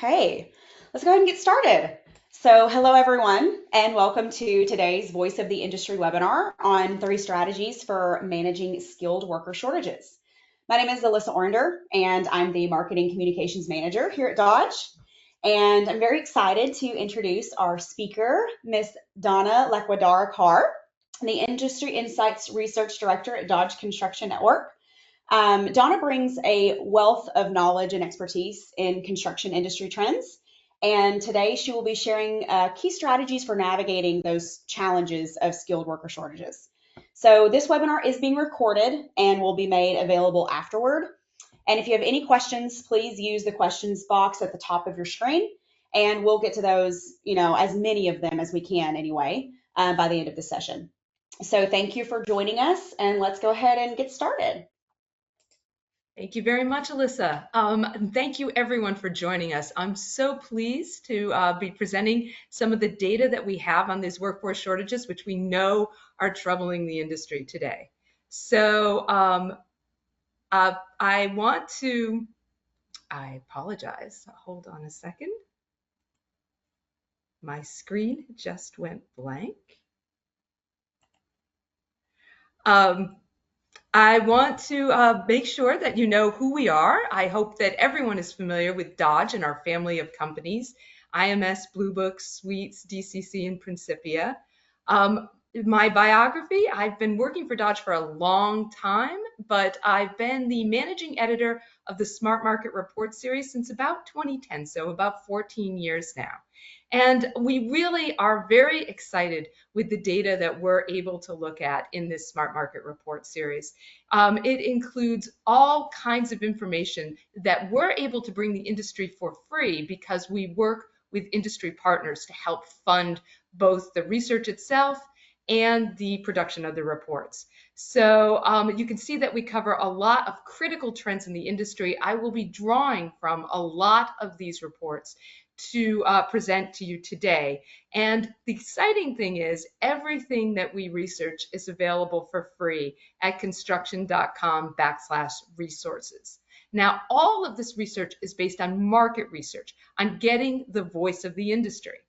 Okay, let's go ahead and get started. So, hello everyone, and welcome to today's Voice of the Industry webinar on 3 strategies for managing skilled worker shortages. My name is Alyssa Orender, and I'm the Marketing Communications Manager here at Dodge. And I'm very excited to introduce our speaker, Miss Donna Laquadara Carr, the Industry Insights Research Director at Dodge Construction Network. Donna brings a wealth of knowledge and expertise in construction industry trends. And today she will be sharing key strategies for navigating those challenges of skilled worker shortages. So this webinar is being recorded and will be made available afterward. And if you have any questions, please use the questions box at the top of your screen, and we'll get to those, as many of them as we can anyway, by the end of the session. So thank you for joining us, and let's go ahead and get started. Thank you very much, Alyssa. And thank you everyone for joining us. I'm so pleased to be presenting some of the data that we have on these workforce shortages, which we know are troubling the industry today. So I apologize. Hold on a second. My screen just went blank. I want to make sure that you know who we are. I hope that everyone is familiar with Dodge and our family of companies, IMS, Blue Book, Suites, DCC, and Principia. My biography, I've been working for Dodge for a long time, but I've been the managing editor of the Smart Market Report series since about 2010, so about 14 years now. And we really are very excited with the data that we're able to look at in this Smart Market Report series. It includes all kinds of information that we're able to bring the industry for free because we work with industry partners to help fund both the research itself and the production of the reports. So you can see that we cover a lot of critical trends in the industry. I will be drawing from a lot of these reports to present to you today. And the exciting thing is everything that we research is available for free at construction.com/resources. Now, all of this research is based on market research, on getting the voice of the industry.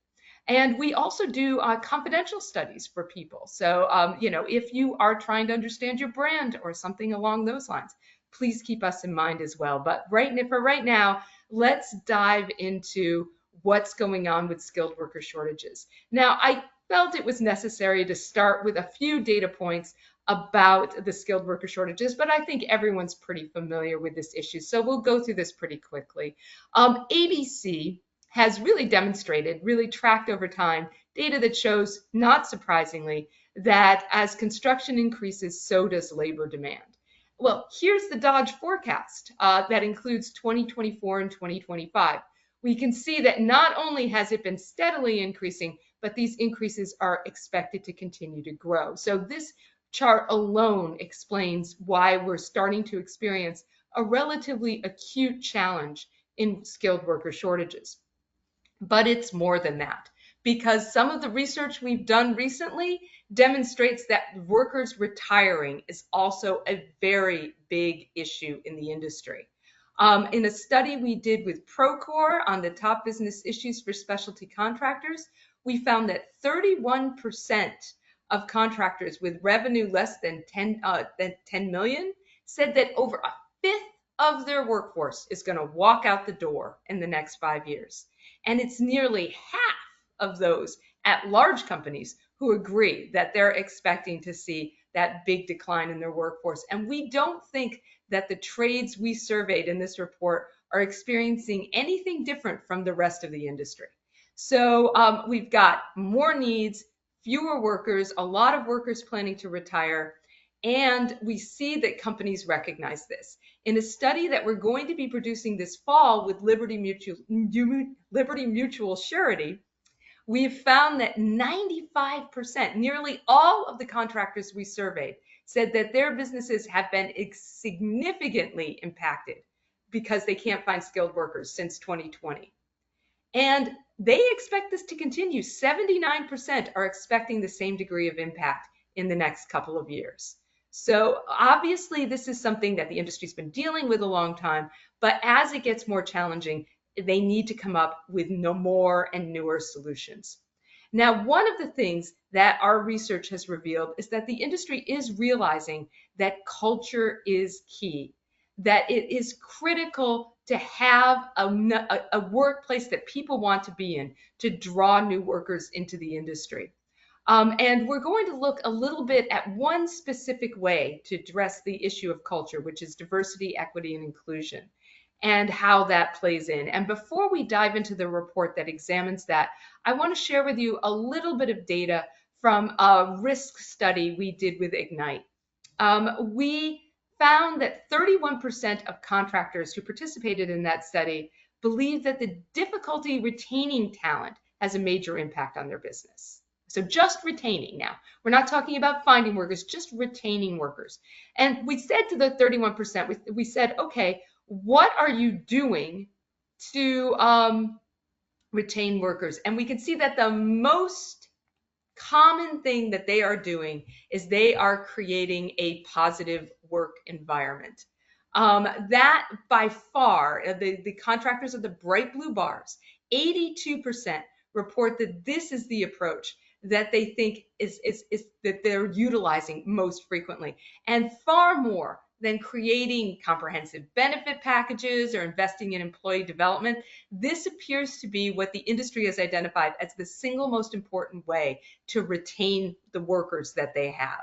And we also do confidential studies for people. So, if you are trying to understand your brand or something along those lines, please keep us in mind as well. But for right now, let's dive into what's going on with skilled worker shortages. Now, I felt it was necessary to start with a few data points about the skilled worker shortages, but I think everyone's pretty familiar with this issue. So we'll go through this pretty quickly. ABC has really demonstrated, really tracked over time, data that shows, not surprisingly, that as construction increases, so does labor demand. Well, here's the Dodge forecast that includes 2024 and 2025. We can see that not only has it been steadily increasing, but these increases are expected to continue to grow. So this chart alone explains why we're starting to experience a relatively acute challenge in skilled worker shortages. But it's more than that, because some of the research we've done recently demonstrates that workers retiring is also a very big issue in the industry. In a study we did with Procore on the top business issues for specialty contractors, we found that 31% of contractors with revenue less than 10 million said that over a fifth of their workforce is going to walk out the door in the next 5 years. And it's nearly half of those at large companies who agree that they're expecting to see that big decline in their workforce. And we don't think that the trades we surveyed in this report are experiencing anything different from the rest of the industry. So we've got more needs, fewer workers, a lot of workers planning to retire, and we see that companies recognize this. In a study that we're going to be producing this fall with Liberty Mutual Surety, we've found that 95%, nearly all of the contractors we surveyed, said that their businesses have been significantly impacted because they can't find skilled workers since 2020. And they expect this to continue. 79% are expecting the same degree of impact in the next couple of years. So obviously, this is something that the industry's been dealing with a long time, but as it gets more challenging, they need to come up with no more and newer solutions. Now, one of the things that our research has revealed is that the industry is realizing that culture is key, that it is critical to have a workplace that people want to be in to draw new workers into the industry. And we're going to look a little bit at one specific way to address the issue of culture, which is diversity, equity, and inclusion, and how that plays in. And before we dive into the report that examines that, I want to share with you a little bit of data from a risk study we did with Ignite. We found that 31% of contractors who participated in that study believe that the difficulty retaining talent has a major impact on their business. So just retaining now. We're not talking about finding workers, just retaining workers. And we said to the 31%, we said, okay, what are you doing to retain workers? And we can see that the most common thing that they are doing is they are creating a positive work environment. That by far, the contractors of the bright blue bars, 82% report that this is the approach that they think is that they're utilizing most frequently, and far more than creating comprehensive benefit packages or investing in employee development. This appears to be what the industry has identified as the single most important way to retain the workers that they have.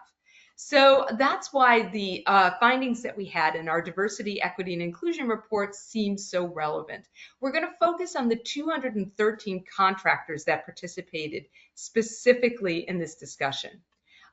So that's why the findings that we had in our diversity, equity, and inclusion report seem so relevant. We're going to focus on the 213 contractors that participated specifically in this discussion.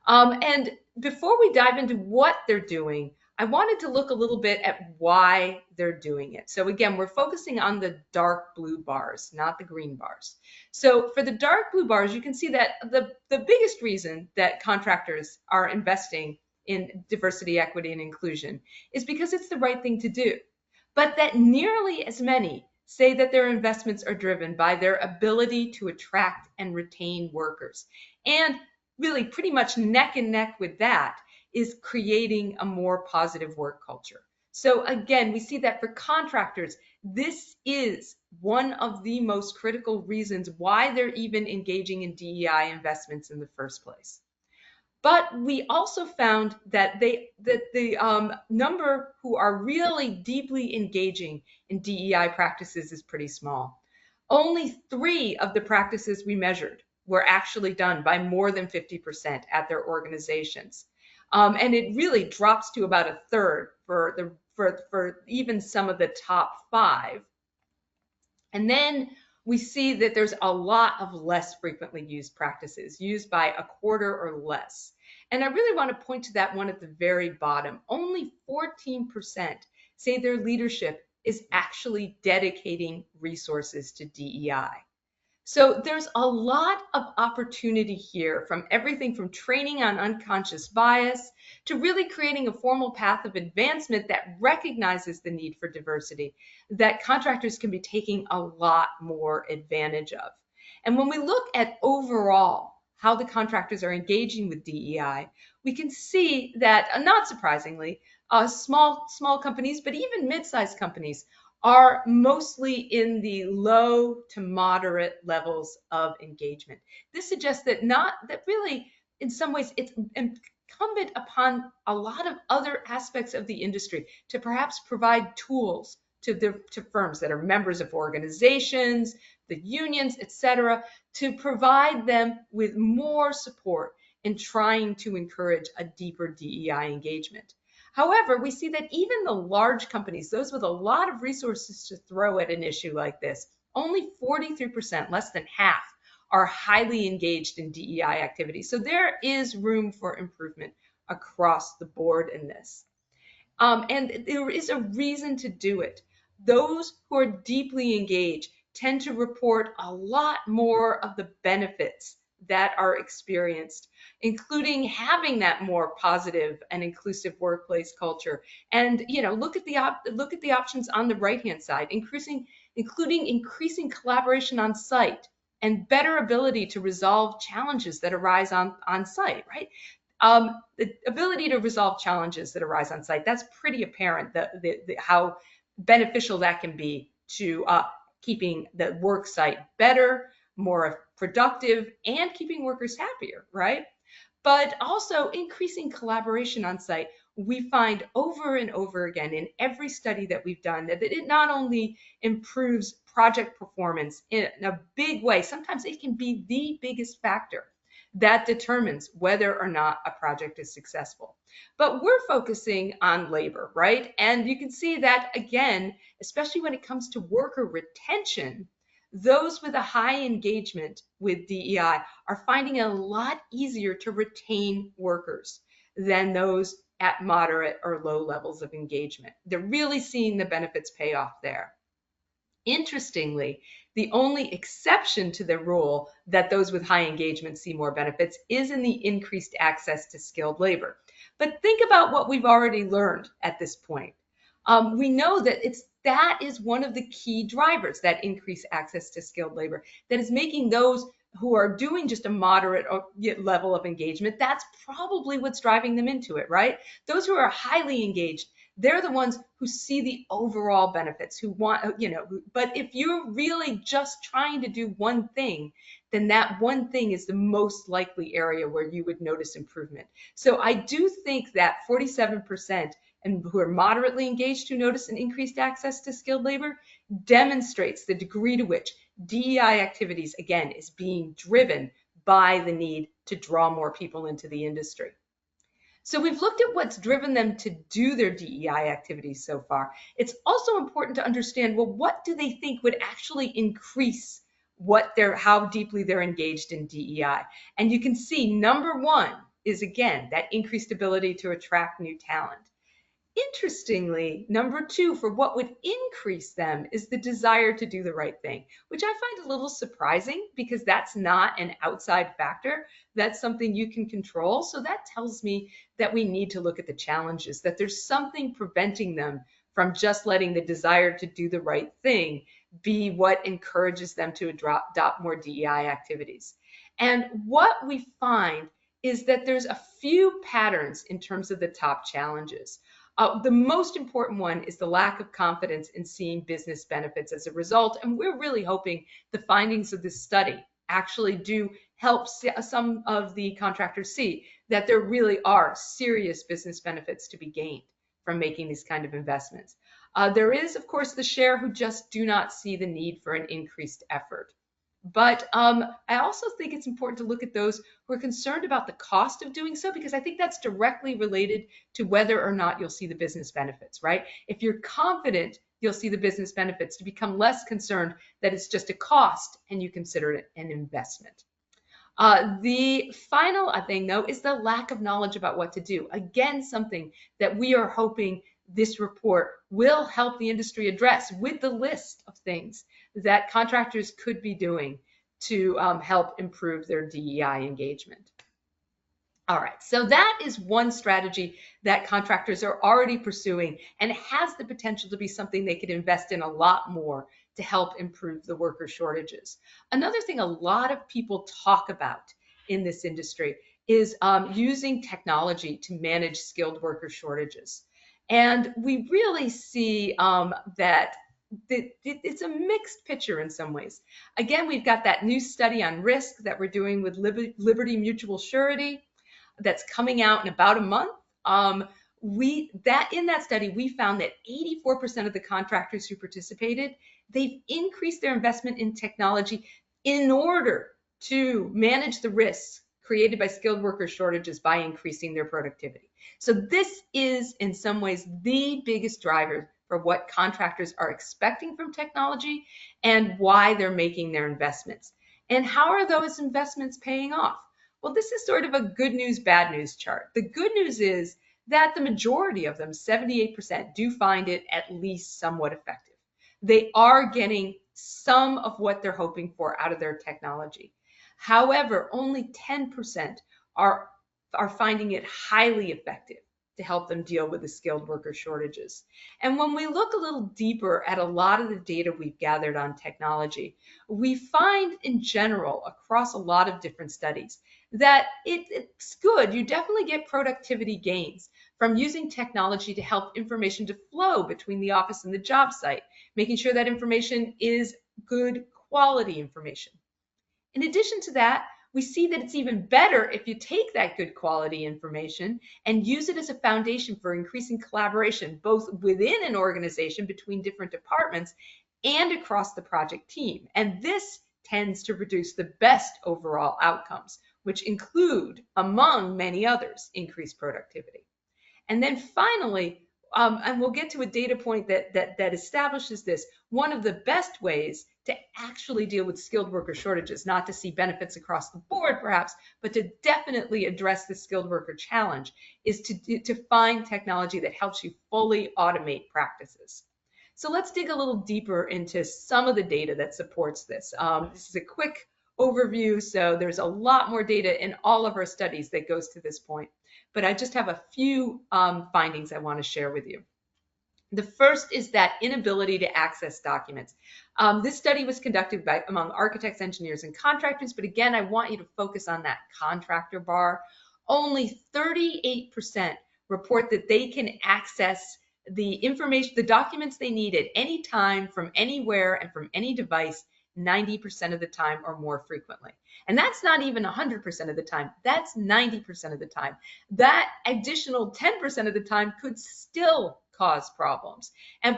And before we dive into what they're doing, I wanted to look a little bit at why they're doing it. So again, we're focusing on the dark blue bars, not the green bars. So for the dark blue bars, you can see that the biggest reason that contractors are investing in diversity, equity, and inclusion is because it's the right thing to do. But that nearly as many say that their investments are driven by their ability to attract and retain workers. And really pretty much neck and neck with that is creating a more positive work culture. So again, we see that for contractors, this is one of the most critical reasons why they're even engaging in DEI investments in the first place. But we also found that the number who are really deeply engaging in DEI practices is pretty small. Only 3 of the practices we measured were actually done by more than 50% at their organizations. And it really drops to about a third for even some of the top 5. And then we see that there's a lot of less frequently used practices, used by a quarter or less. And I really want to point to that one at the very bottom. Only 14% say their leadership is actually dedicating resources to DEI. So there's a lot of opportunity here, from everything from training on unconscious bias to really creating a formal path of advancement that recognizes the need for diversity that contractors can be taking a lot more advantage of. And when we look at overall how the contractors are engaging with DEI, we can see that, not surprisingly, small companies, but even mid-sized companies, are mostly in the low to moderate levels of engagement. This suggests that really, in some ways, it's incumbent upon a lot of other aspects of the industry to perhaps provide tools to firms that are members of organizations, the unions, etc., to provide them with more support in trying to encourage a deeper DEI engagement. However, we see that even the large companies, those with a lot of resources to throw at an issue like this, only 43%, less than half, are highly engaged in DEI activities. So there is room for improvement across the board in this. And there is a reason to do it. Those who are deeply engaged tend to report a lot more of the benefits that are experienced, including having that more positive and inclusive workplace culture. And look at the options on the right-hand side, including increasing collaboration on site and better ability to resolve challenges that arise on site, right? The ability to resolve challenges that arise on site, that's pretty apparent, how beneficial that can be to keeping the work site better, more productive, and keeping workers happier, right? But also increasing collaboration on site. We find over and over again in every study that we've done that it not only improves project performance in a big way, sometimes it can be the biggest factor that determines whether or not a project is successful. But we're focusing on labor, right? And you can see that again, especially when it comes to worker retention, those with a high engagement with DEI are finding it a lot easier to retain workers than those at moderate or low levels of engagement. They're really seeing the benefits pay off there. Interestingly, the only exception to the rule that those with high engagement see more benefits is in the increased access to skilled labor. But think about what we've already learned at this point. We know that that is one of the key drivers, that increased access to skilled labor, that is making those who are doing just a moderate level of engagement, that's probably what's driving them into it, right? Those who are highly engaged, they're the ones who see the overall benefits, who want, but if you're really just trying to do one thing, then that one thing is the most likely area where you would notice improvement. So I do think that 47% and who are moderately engaged who notice an increased access to skilled labor demonstrates the degree to which DEI activities, again, is being driven by the need to draw more people into the industry. So we've looked at what's driven them to do their DEI activities so far. It's also important to understand, well, what do they think would actually increase how deeply they're engaged in DEI? And you can see number one is, again, that increased ability to attract new talent. Interestingly, number two, for what would increase them is the desire to do the right thing, which I find a little surprising because that's not an outside factor. That's something you can control. So that tells me that we need to look at the challenges, that there's something preventing them from just letting the desire to do the right thing be what encourages them to adopt more DEI activities. And what we find is that there's a few patterns in terms of the top challenges. The most important one is the lack of confidence in seeing business benefits as a result. And we're really hoping the findings of this study actually do help some of the contractors see that there really are serious business benefits to be gained from making these kind of investments. There is, of course, the share who just do not see the need for an increased effort. But I also think it's important to look at those who are concerned about the cost of doing so, because I think that's directly related to whether or not you'll see the business benefits, right? If you're confident you'll see the business benefits, to become less concerned that it's just a cost and you consider it an investment. The final thing, though, is the lack of knowledge about what to do. Again, something that we are hoping this report will help the industry address with the list of things that contractors could be doing to help improve their DEI engagement. All right, so that is one strategy that contractors are already pursuing and has the potential to be something they could invest in a lot more to help improve the worker shortages. Another thing a lot of people talk about in this industry is using technology to manage skilled worker shortages. And we really see that it's a mixed picture in some ways. Again, we've got that new study on risk that we're doing with Liberty Mutual Surety that's coming out in about a month. In that study, we found that 84% of the contractors who participated, they've increased their investment in technology in order to manage the risks created by skilled worker shortages by increasing their productivity. So this is, in some ways, the biggest driver for what contractors are expecting from technology and why they're making their investments. And how are those investments paying off? Well, this is sort of a good news, bad news chart. The good news is that the majority of them, 78%, do find it at least somewhat effective. They are getting some of what they're hoping for out of their technology. However, only 10% are finding it highly effective to help them deal with the skilled worker shortages. And when we look a little deeper at a lot of the data we've gathered on technology, we find in general across a lot of different studies that it's good. You definitely get productivity gains from using technology to help information to flow between the office and the job site, making sure that information is good quality information. In addition to that, we see that it's even better if you take that good quality information and use it as a foundation for increasing collaboration, both within an organization between different departments and across the project team. And this tends to produce the best overall outcomes, which include, among many others, increased productivity. And then finally, and we'll get to a data point that establishes this, one of the best ways to actually deal with skilled worker shortages, not to see benefits across the board perhaps, but to definitely address the skilled worker challenge, is to find technology that helps you fully automate practices. So let's dig a little deeper into some of the data that supports this. This is a quick overview, so there's a lot more data in all of our studies that goes to this point. But I just have a few findings I want to share with you. The first is that inability to access documents. This study was conducted among architects, engineers, and contractors, but again, I want you to focus on that contractor bar. Only 38% report that they can access the information, the documents they need at any time, from anywhere, and from any device 90% of the time or more frequently. And that's not even 100% of the time, that's 90% of the time. That additional 10% of the time could still cause problems. And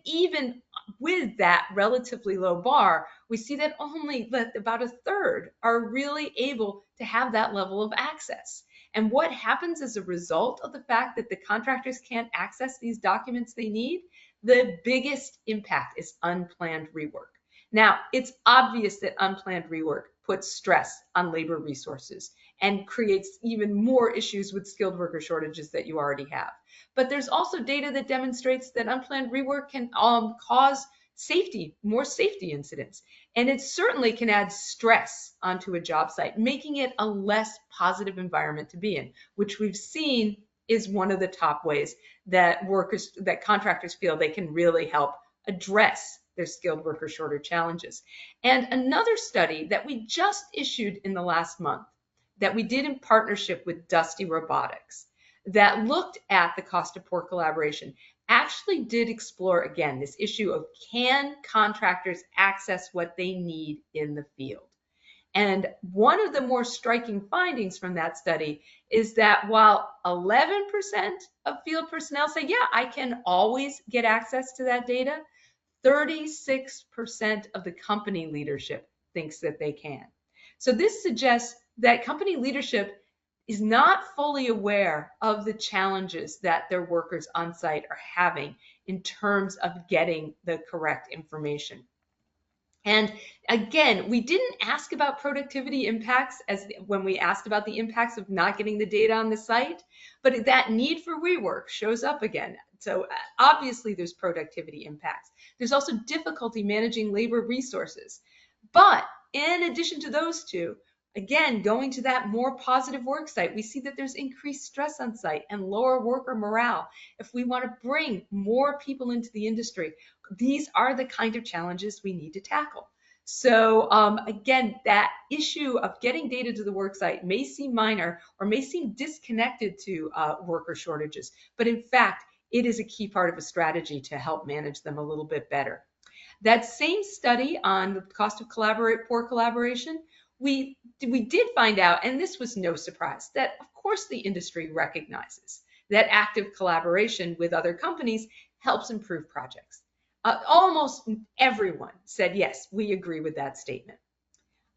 even with that relatively low bar, we see that only about a third are really able to have that level of access. And what happens as a result of the fact that the contractors can't access these documents they need? The biggest impact is unplanned rework. Now, it's obvious that unplanned rework puts stress on labor resources and creates even more issues with skilled worker shortages that you already have. But there's also data that demonstrates that unplanned rework can cause more safety incidents. And it certainly can add stress onto a job site, making it a less positive environment to be in, which we've seen is one of the top ways that contractors feel they can really help address their skilled worker shortage challenges. And another study that we just issued in the last month, that we did in partnership with Dusty Robotics, that looked at the cost of poor collaboration, actually did explore, again, this issue of, can contractors access what they need in the field? And one of the more striking findings from that study is that while 11% of field personnel say, yeah, I can always get access to that data, 36% of the company leadership thinks that they can. So this suggests that company leadership is not fully aware of the challenges that their workers on site are having in terms of getting the correct information. And again, we didn't ask about productivity impacts when we asked about the impacts of not getting the data on the site, but that need for rework shows up again. So obviously there's productivity impacts. There's also difficulty managing labor resources. But in addition to those two, again, going to that more positive work site, we see that there's increased stress on site and lower worker morale. If we want to bring more people into the industry, these are the kind of challenges we need to tackle. So again, that issue of getting data to the work site may seem minor or may seem disconnected to worker shortages, but in fact, it is a key part of a strategy to help manage them a little bit better. That same study on the cost of poor collaboration, we did find out, and this was no surprise, that of course the industry recognizes that active collaboration with other companies helps improve projects. Almost everyone said, yes, we agree with that statement.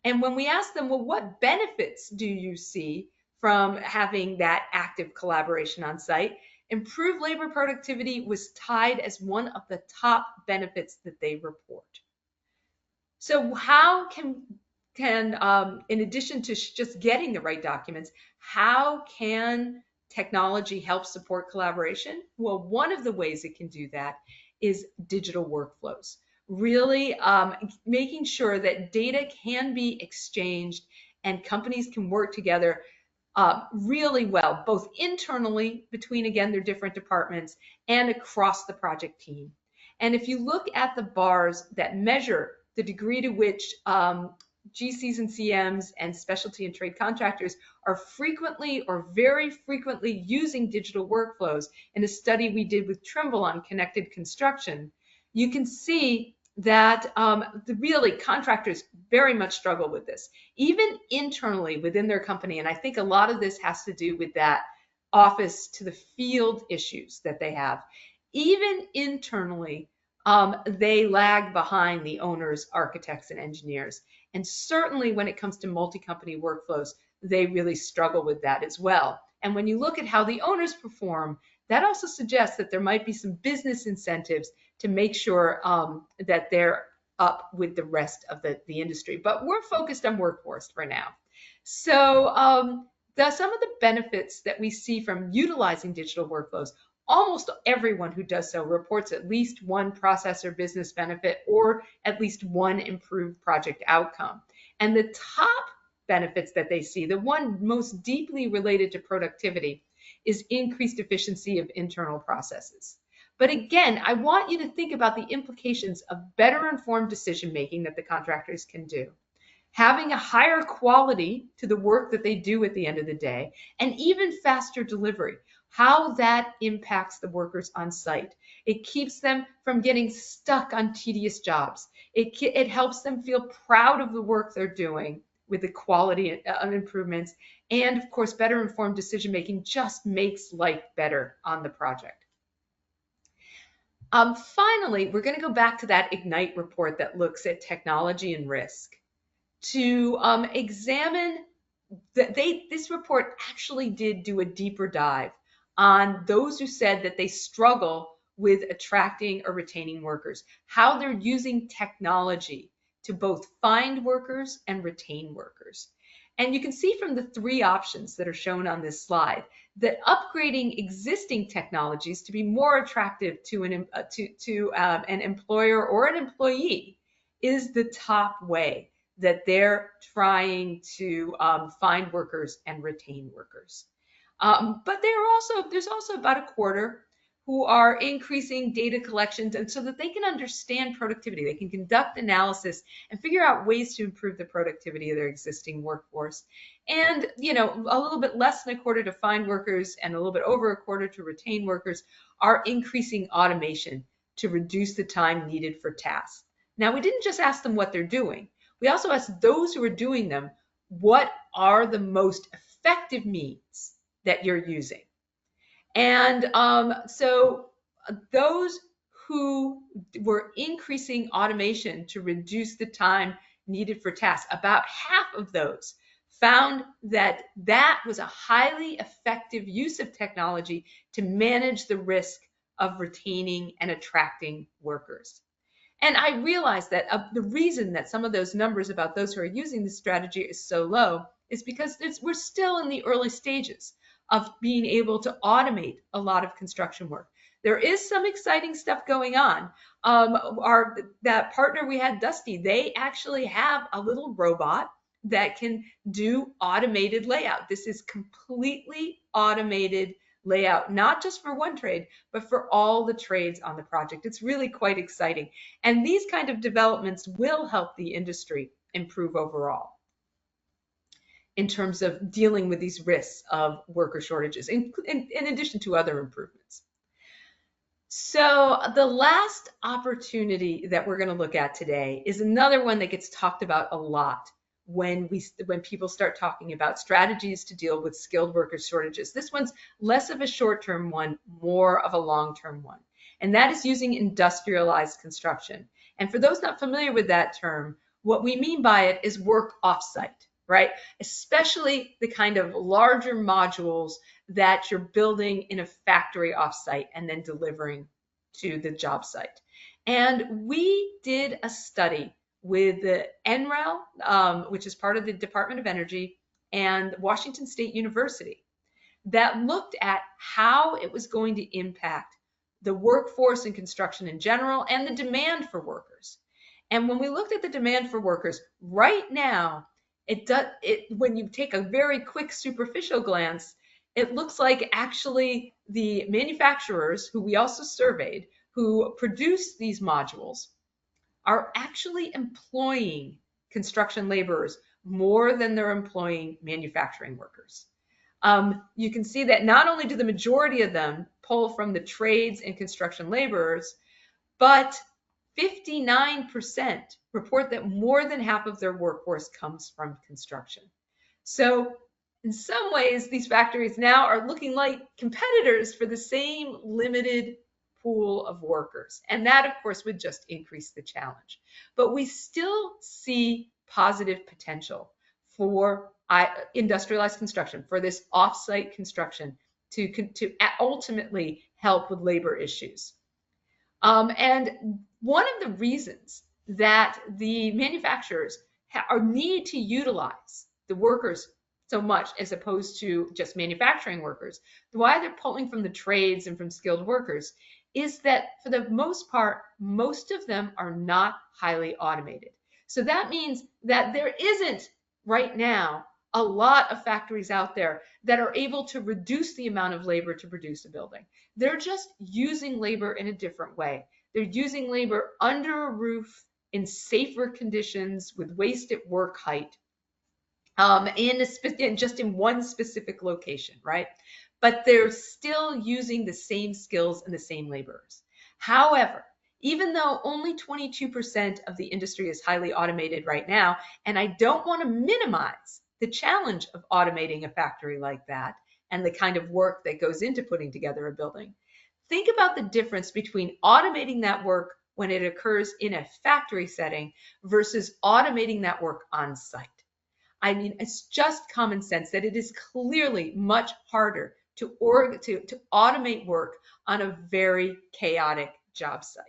And when we asked them, well, what benefits do you see from having that active collaboration on site? Improved labor productivity was tied as one of the top benefits that they report. So how can in addition to just getting the right documents, how can technology help support collaboration? Well, one of the ways it can do that is digital workflows. Really making sure that data can be exchanged and companies can work together really well, both internally between, again, their different departments and across the project team. And if you look at the bars that measure the degree to which GCs and CMs and specialty and trade contractors are frequently or very frequently using digital workflows in a study we did with Trimble on connected construction, you can see that really contractors very much struggle with this, even internally within their company. And I think a lot of this has to do with that office to the field issues that they have. Even internally, they lag behind the owners, architects, and engineers. And certainly when it comes to multi-company workflows, they really struggle with that as well. And when you look at how the owners perform, that also suggests that there might be some business incentives to make sure that they're up with the rest of the industry. But we're focused on workforce for now. So some of the benefits that we see from utilizing digital workflows, almost everyone who does so reports at least one process or business benefit or at least one improved project outcome. And the top benefits that they see, the one most deeply related to productivity, is increased efficiency of internal processes. But again, I want you to think about the implications of better informed decision making that the contractors can do, having a higher quality to the work that they do at the end of the day, and even faster delivery, how that impacts the workers on site. It keeps them from getting stuck on tedious jobs. It helps them feel proud of the work they're doing with the quality improvements. And of course, better informed decision making just makes life better on the project. Finally, we're going to go back to that Ignite report that looks at technology and risk to examine that this report actually did do a deeper dive on those who said that they struggle with attracting or retaining workers, how they're using technology to both find workers and retain workers. And you can see from the three options that are shown on this slide that upgrading existing technologies to be more attractive to an employer or an employee is the top way that they're trying to find workers and retain workers. But there's also about a quarter who are increasing data collections, and so that they can understand productivity. They can conduct analysis and figure out ways to improve the productivity of their existing workforce. And a little bit less than a quarter to find workers and a little bit over a quarter to retain workers are increasing automation to reduce the time needed for tasks. Now, we didn't just ask them what they're doing. We also asked those who are doing them, what are the most effective means that you're using? And so those who were increasing automation to reduce the time needed for tasks, about half of those found that that was a highly effective use of technology to manage the risk of retaining and attracting workers. And I realize that the reason that some of those numbers about those who are using this strategy is so low is because we're still in the early stages of being able to automate a lot of construction work. There is some exciting stuff going on. That partner we had, Dusty, they actually have a little robot that can do automated layout. This is completely automated layout, not just for one trade, but for all the trades on the project. It's really quite exciting. And these kind of developments will help the industry improve overall in terms of dealing with these risks of worker shortages, in addition to other improvements. So the last opportunity that we're going to look at today is another one that gets talked about a lot when people start talking about strategies to deal with skilled worker shortages. This one's less of a short-term one, more of a long-term one, and that is using industrialized construction. And for those not familiar with that term, what we mean by it is work offsite, right? Especially the kind of larger modules that you're building in a factory offsite and then delivering to the job site. And we did a study with the NREL, which is part of the Department of Energy, and Washington State University, that looked at how it was going to impact the workforce in construction in general and the demand for workers. And when we looked at the demand for workers, right now, when you take a very quick superficial glance, it looks like actually the manufacturers, who we also surveyed, who produce these modules, are actually employing construction laborers more than they're employing manufacturing workers. You can see that not only do the majority of them pull from the trades and construction laborers, but 59% report that more than half of their workforce comes from construction. So in some ways, these factories now are looking like competitors for the same limited pool of workers. And that, of course, would just increase the challenge. But we still see positive potential for industrialized construction, for this offsite construction to ultimately help with labor issues. And one of the reasons that the manufacturers need to utilize the workers so much as opposed to just manufacturing workers, why they're pulling from the trades and from skilled workers, is that for the most part, most of them are not highly automated. So that means that there isn't right now a lot of factories out there that are able to reduce the amount of labor to produce a building. They're just using labor in a different way. They're using labor under a roof in safer conditions with waste at work height, just in one specific location, right? But they're still using the same skills and the same laborers. However, even though only 22% of the industry is highly automated right now, and I don't want to minimize the challenge of automating a factory like that and the kind of work that goes into putting together a building, think about the difference between automating that work when it occurs in a factory setting versus automating that work on site. I mean, it's just common sense that it is clearly much harder to automate work on a very chaotic job site.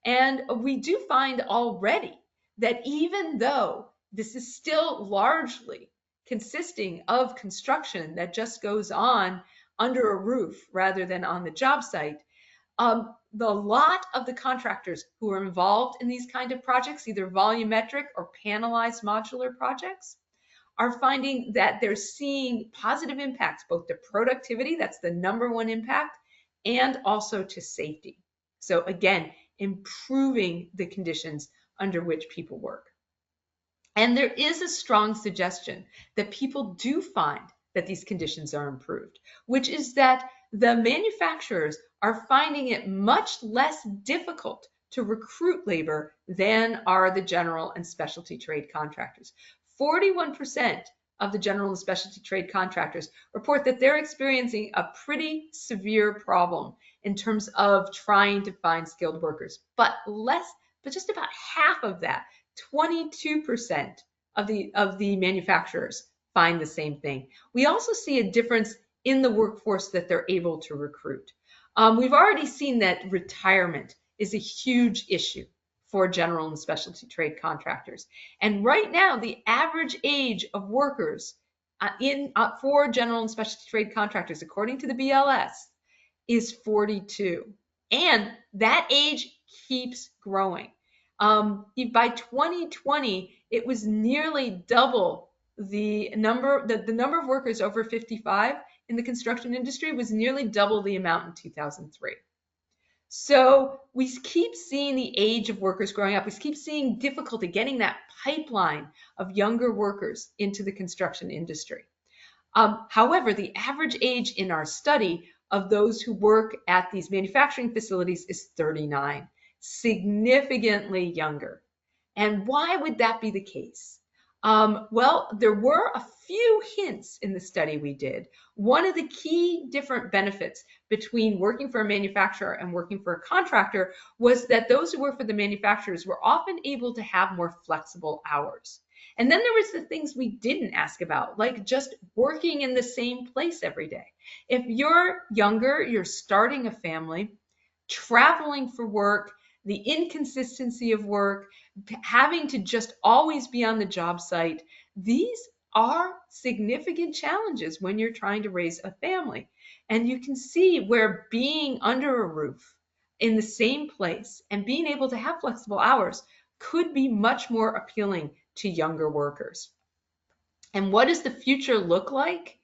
And we do find already that even though this is still largely consisting of construction that just goes on under a roof rather than on the job site, the lot of the contractors who are involved in these kind of projects, either volumetric or panelized modular projects, are finding that they're seeing positive impacts, both to productivity, that's the number one impact, and also to safety. So again, improving the conditions under which people work. And there is a strong suggestion that people do find that these conditions are improved, which is that the manufacturers are finding it much less difficult to recruit labor than are the general and specialty trade contractors. 41% of the general and specialty trade contractors report that they're experiencing a pretty severe problem in terms of trying to find skilled workers, but just about half of that, 22% of the manufacturers find the same thing. We also see a difference in the workforce that they're able to recruit. We've already seen that retirement is a huge issue for general and specialty trade contractors. And right now, the average age of workers for general and specialty trade contractors, according to the BLS, is 42. And that age keeps growing. By 2020, it was nearly double the number of workers over 55 in the construction industry was nearly double the amount in 2003. So we keep seeing the age of workers growing up. We keep seeing difficulty getting that pipeline of younger workers into the construction industry. However, the average age in our study of those who work at these manufacturing facilities is 39, significantly younger. And why would that be the case? Well, there were a few hints in the study we did. One of the key different benefits between working for a manufacturer and working for a contractor was that those who work for the manufacturers were often able to have more flexible hours. And then there was the things we didn't ask about, like just working in the same place every day. If you're younger, you're starting a family, traveling for work, the inconsistency of work, having to just always be on the job site, these are significant challenges when you're trying to raise a family. And you can see where being under a roof in the same place and being able to have flexible hours could be much more appealing to younger workers. And what does the future look like?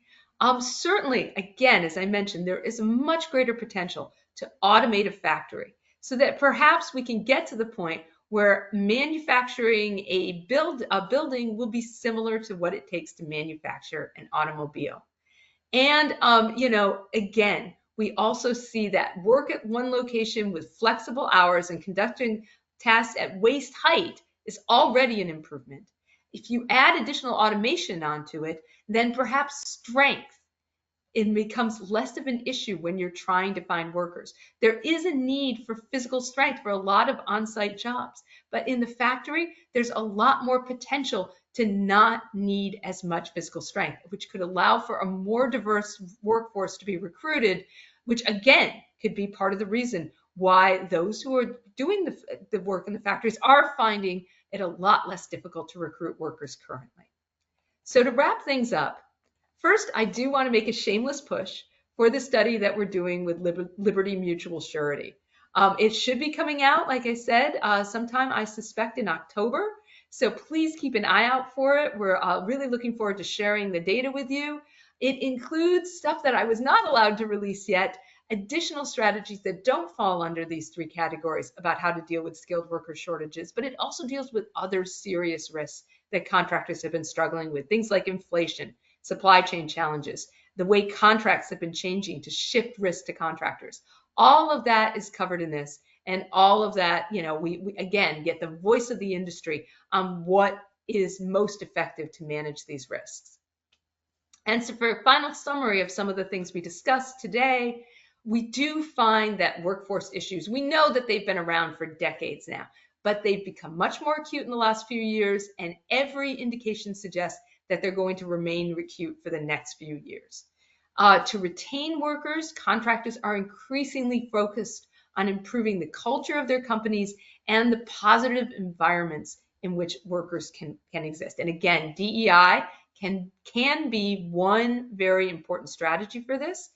Certainly, again, as I mentioned, there is a much greater potential to automate a factory so that perhaps we can get to the point where manufacturing a building will be similar to what it takes to manufacture an automobile. And, again, we also see that work at one location with flexible hours and conducting tasks at waist height is already an improvement. If you add additional automation onto it, then perhaps strength, it becomes less of an issue when you're trying to find workers. There is a need for physical strength for a lot of on-site jobs, but in the factory, there's a lot more potential to not need as much physical strength, which could allow for a more diverse workforce to be recruited, which again could be part of the reason why those who are doing the work in the factories are finding it a lot less difficult to recruit workers currently. So to wrap things up, first, I do want to make a shameless push for the study that we're doing with Liberty Mutual Surety. It should be coming out, like I said, sometime I suspect in October. So please keep an eye out for it. We're really looking forward to sharing the data with you. It includes stuff that I was not allowed to release yet, additional strategies that don't fall under these three categories about how to deal with skilled worker shortages, but it also deals with other serious risks that contractors have been struggling with, things like inflation, supply chain challenges, the way contracts have been changing to shift risk to contractors. All of that is covered in this. And all of that, we again get the voice of the industry on what is most effective to manage these risks. And so for a final summary of some of the things we discussed today, we do find that workforce issues, we know that they've been around for decades now, but they've become much more acute in the last few years, and every indication suggests that they're going to remain acute for the next few years. To retain workers, contractors are increasingly focused on improving the culture of their companies and the positive environments in which workers can exist. And again, DEI can be one very important strategy for this,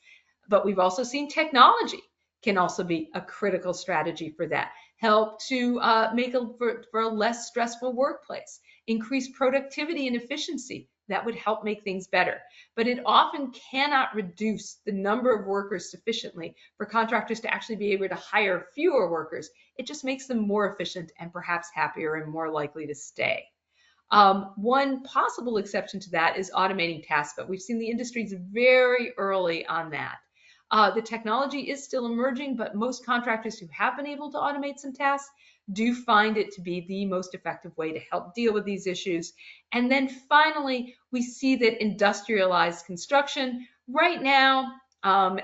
but we've also seen technology can also be a critical strategy for that. Help to make for a less stressful workplace, increase productivity and efficiency. That would help make things better. But it often cannot reduce the number of workers sufficiently for contractors to actually be able to hire fewer workers. It just makes them more efficient and perhaps happier and more likely to stay. One possible exception to that is automating tasks, but we've seen the industries very early on that. The technology is still emerging, but most contractors who have been able to automate some tasks do find it to be the most effective way to help deal with these issues. And then finally, we see that industrialized construction right now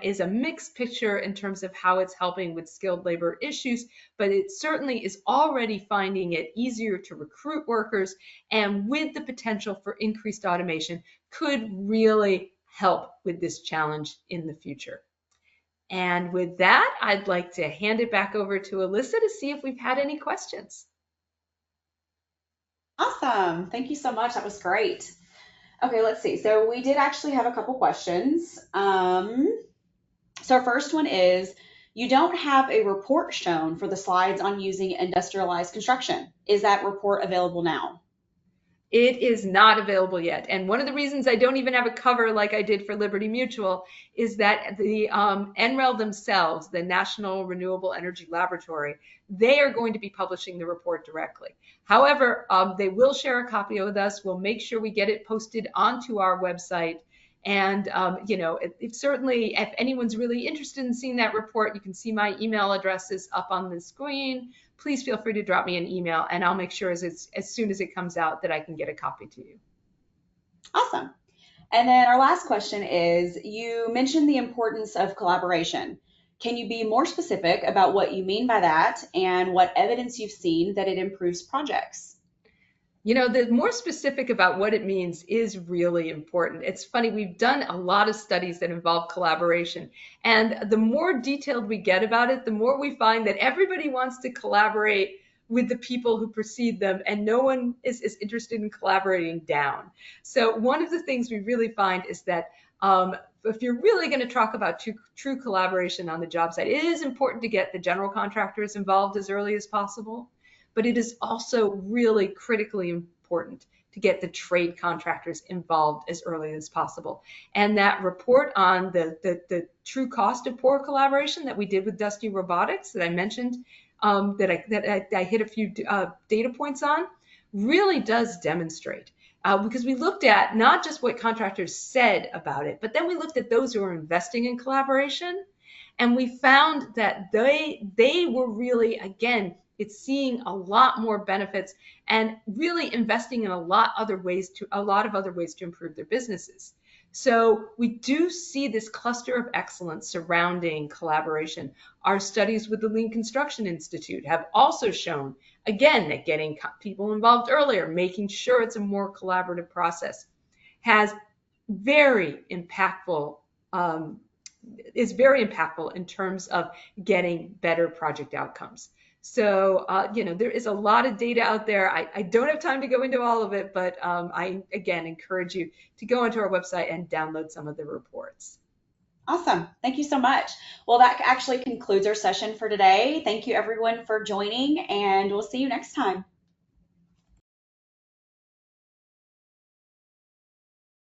is a mixed picture in terms of how it's helping with skilled labor issues, but it certainly is already finding it easier to recruit workers, and with the potential for increased automation could really help with this challenge in the future. And with that, I'd like to hand it back over to Alyssa to see if we've had any questions. Awesome. Thank you so much. That was great. Okay, let's see. So we did actually have a couple questions. So our first one is, you don't have a report shown for the slides on using industrialized construction. Is that report available now? It is not available yet. And one of the reasons I don't even have a cover like I did for Liberty Mutual is that the NREL themselves, the National Renewable Energy Laboratory, they are going to be publishing the report directly. However, they will share a copy with us. We'll make sure we get it posted onto our website. And, certainly, if anyone's really interested in seeing that report, you can see my email addresses up on the screen. Please feel free to drop me an email, and I'll make sure as soon as it comes out that I can get a copy to you. Awesome. And then our last question is, you mentioned the importance of collaboration. Can you be more specific about what you mean by that and what evidence you've seen that it improves projects? The more specific about what it means is really important. It's funny, we've done a lot of studies that involve collaboration, and the more detailed we get about it, the more we find that everybody wants to collaborate with the people who precede them, and no one is interested in collaborating down. So one of the things we really find is that if you're really going to talk about true collaboration on the job site, it is important to get the general contractors involved as early as possible. But it is also really critically important to get the trade contractors involved as early as possible. And that report on the true cost of poor collaboration that we did with Dusty Robotics that I mentioned, that I hit a few data points on, really does demonstrate. Because we looked at not just what contractors said about it, but then we looked at those who are investing in collaboration. And we found that they were really, again, it's seeing a lot more benefits and really investing in a lot of other ways to improve their businesses. So we do see this cluster of excellence surrounding collaboration. Our studies with the Lean Construction Institute have also shown, again, that getting people involved earlier, making sure it's a more collaborative process, has very impactful is very impactful in terms of getting better project outcomes. So, there is a lot of data out there. I don't have time to go into all of it, but I, again, encourage you to go onto our website and download some of the reports. Awesome. Thank you so much. Well, that actually concludes our session for today. Thank you everyone for joining, and we'll see you next time.